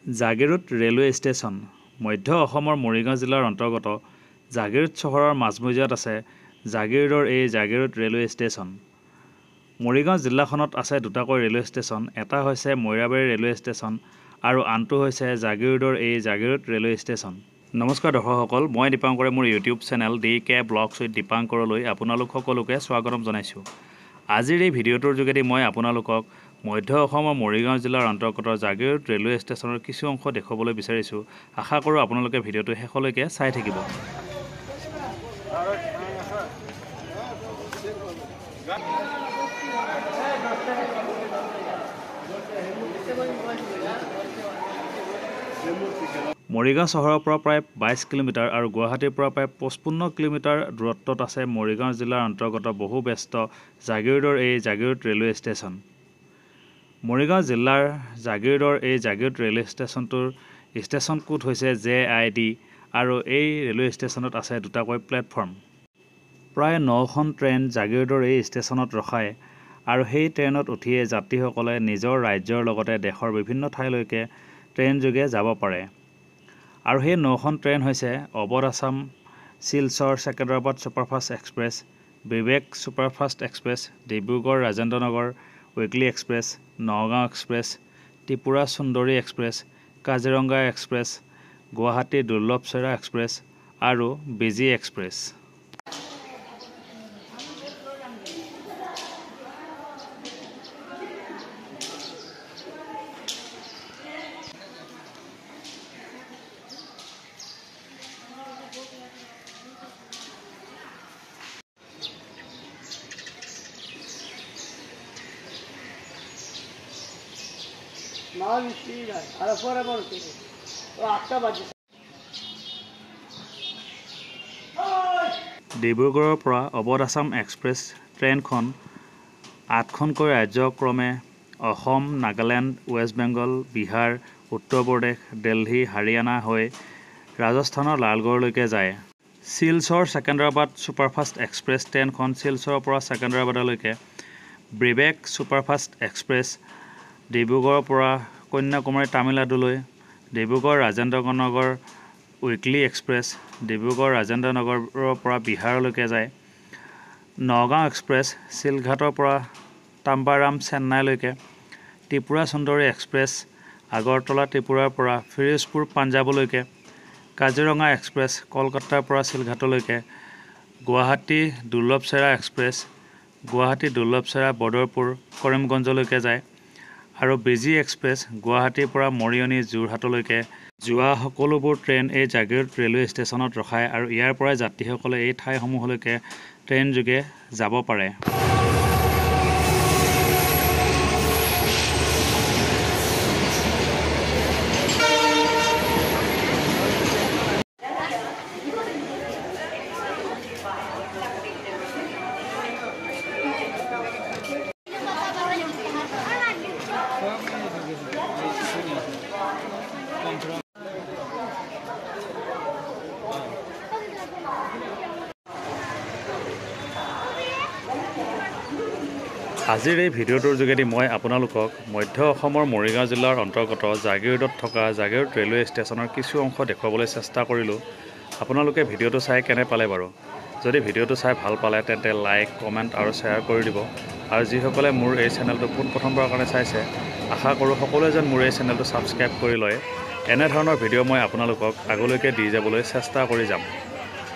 Jagiroad railway station মধ্য অসমৰ মৰিগাঁও জিলাৰ অন্তৰ্গত জাগিৰোড চহৰৰ মাজমজিয়াত আছে জাগিৰোডৰ এই জাগিৰোড ৰেলৱে ষ্টেচন। মৰিগাঁও জিলাখনত আছে দুটাকৈ ৰেলৱে ষ্টেচন, এটা হৈছে মৈৰাবাৰী ৰেলৱে ষ্টেচন আৰু আনটো হৈছে জাগিৰোডৰ এই জাগিৰোড ৰেলৱে ষ্টেচন। নমস্কাৰ দৰ্শকসকল, মই দীপাংকৰে মোৰ YouTube channel DK vlogs with দীপাংকৰলৈ আপোনালোক সকলোকে স্বাগতম জনাইছোঁ। আজিৰ এই ভিডিঅ'টোৰ যোগেদি মই আপোনালোকক মধ্য অসমৰ মৰিগাঁও জিলাৰ অন্তৰ্গত জাগিৰোড ৰেলৱে ষ্টেচনৰ কিছু অংশ দেখুৱাবলৈ বিচাৰিছোঁ। আশা কৰোঁ আপোনালোকে ভিডিঅ'টো শেষলৈকে চাই থাকিব। মৰিগাঁও চহৰৰ পৰা প্ৰায় 22 কিলোমিটাৰ আৰু গুৱাহাটীৰ পৰা প্ৰায় 55 কিলোমিটাৰ দূৰত্বত আছে মৰিগাঁও জিলাৰ অন্তৰ্গত বহু ব্যস্ত জাগিৰোডৰ এই জাগিৰোড ৰেলৱে ষ্টেচন। মৰিগাঁও জিলাৰ জাগিৰোডৰ এই জাগিৰোড ৰেলৱে ষ্টেচনটোৰ ষ্টেচন কোড হৈছে JID আৰু এই ৰেলৱে ষ্টেচনত আছে দুটাকৈ প্লেটফৰ্ম। প্ৰায় 9খন ট্ৰেইন জাগিৰোডৰ এই ষ্টেচনত ৰখায় আৰু সেই ট্ৰেইনত উঠিয়ে যাত্ৰীসকলে নিজৰ ৰাজ্যৰ লগতে দেশৰ বিভিন্ন ঠাইলৈকে ট্ৰেইন যোগে যাব পাৰে। আৰু সেই 9খন ট্ৰেইন হৈছে Awadh Assam Silchar Secunderabad superfast express, Vivek superfast express, Dibrugarh Rajendranagar weekly express, Nagaon express, Tripura Sundari express, Kaziranga express, Guwahati Durlabhchara express আৰু বিজি এক্সপ্ৰেছ। ডিব্ৰুগড়ৰ পৰা অৱধ আছাম এক্সপ্ৰেছ ট্ৰেইনখন 8খনকৈ ৰাজ্যক্ৰমে অসম, নাগালেণ্ড, ৱেষ্ট বেংগল, বিহাৰ, উত্তৰ প্ৰদেশ, দিল্লী, হাৰিয়ানা হৈ ৰাজস্থানৰ লালগড়লৈকে যায়। শিলচৰ ছেকেন্দ্ৰাবাদ ছুপাৰফাষ্ট এক্সপ্ৰেছ ট্ৰেইনখন শিলচৰৰ পৰা ছেকেন্দ্ৰাবাদলৈকে, বিবেক ছুপাৰফাষ্ট এক্সপ্ৰেছ ডিব্ৰুগড়ৰ পৰা কন্যাকুমাৰী তামিলনাডুলৈ, ডিব্ৰুগড় ৰাজেন্দ্ৰনগৰ উইকলি এক্সপ্ৰেছ ডিব্ৰুগড় ৰাজেন্দ্ৰনগৰৰ পৰা বিহাৰলৈকে যায়। নগাঁও এক্সপ্ৰেছ শিলঘাটৰ পৰা তাম্বাৰাম চেন্নাইলৈকে, ত্ৰিপুৰা সুন্দৰী এক্সপ্ৰেছ আগৰতলা ত্ৰিপুৰাৰ পৰা ফিৰোজপুৰ পাঞ্জাৱলৈকে, কাজিৰঙা এক্সপ্ৰেছ কলকাতাৰ পৰা শিলঘাটলৈকে, গুৱাহাটী দুৰ্লভচৰা এক্সপ্ৰেছ গুৱাহাটী দুৰ্লভচৰা বদৰপুৰ কৰিমগঞ্জলৈকে যায় আৰু বিজি এক্সপ্ৰেছ গুৱাহাটীৰ পৰা মৰিয়নি যোৰহাটলৈকে যোৱা সকলোবোৰ ট্ৰেইন এই জাগিৰোড ৰেলৱে ষ্টেচনত ৰখায় আৰু ইয়াৰ পৰাই যাত্ৰীসকলে এই ঠাইসমূহলৈকে ট্ৰেইন যোগে যাব পাৰে। আজিৰ এই ভিডিঅ'টোৰ যোগেদি মই আপোনালোকক মধ্য অসমৰ মৰিগাঁও জিলাৰ অন্তৰ্গত জাগিৰোডত থকা জাগিৰোড ৰেলৱে ষ্টেচনৰ কিছু অংশ দেখুৱাবলৈ চেষ্টা কৰিলোঁ। আপোনালোকে ভিডিঅ'টো চাই কেনে পালে বাৰু? যদি ভিডিঅ'টো চাই ভাল পালে তেন্তে লাইক, কমেণ্ট আৰু শ্বেয়াৰ কৰি দিব। আৰু যিসকলে মোৰ এই চেনেলটো পোনপ্ৰথমবাৰৰ কাৰণে চাইছে, আশা কৰোঁ সকলোৱে যেন মোৰ এই চেনেলটো ছাবস্ক্ৰাইব কৰি লয়। এনেধৰণৰ ভিডিঅ' মই আপোনালোকক আগলৈকে দি যাবলৈ চেষ্টা কৰি যাম।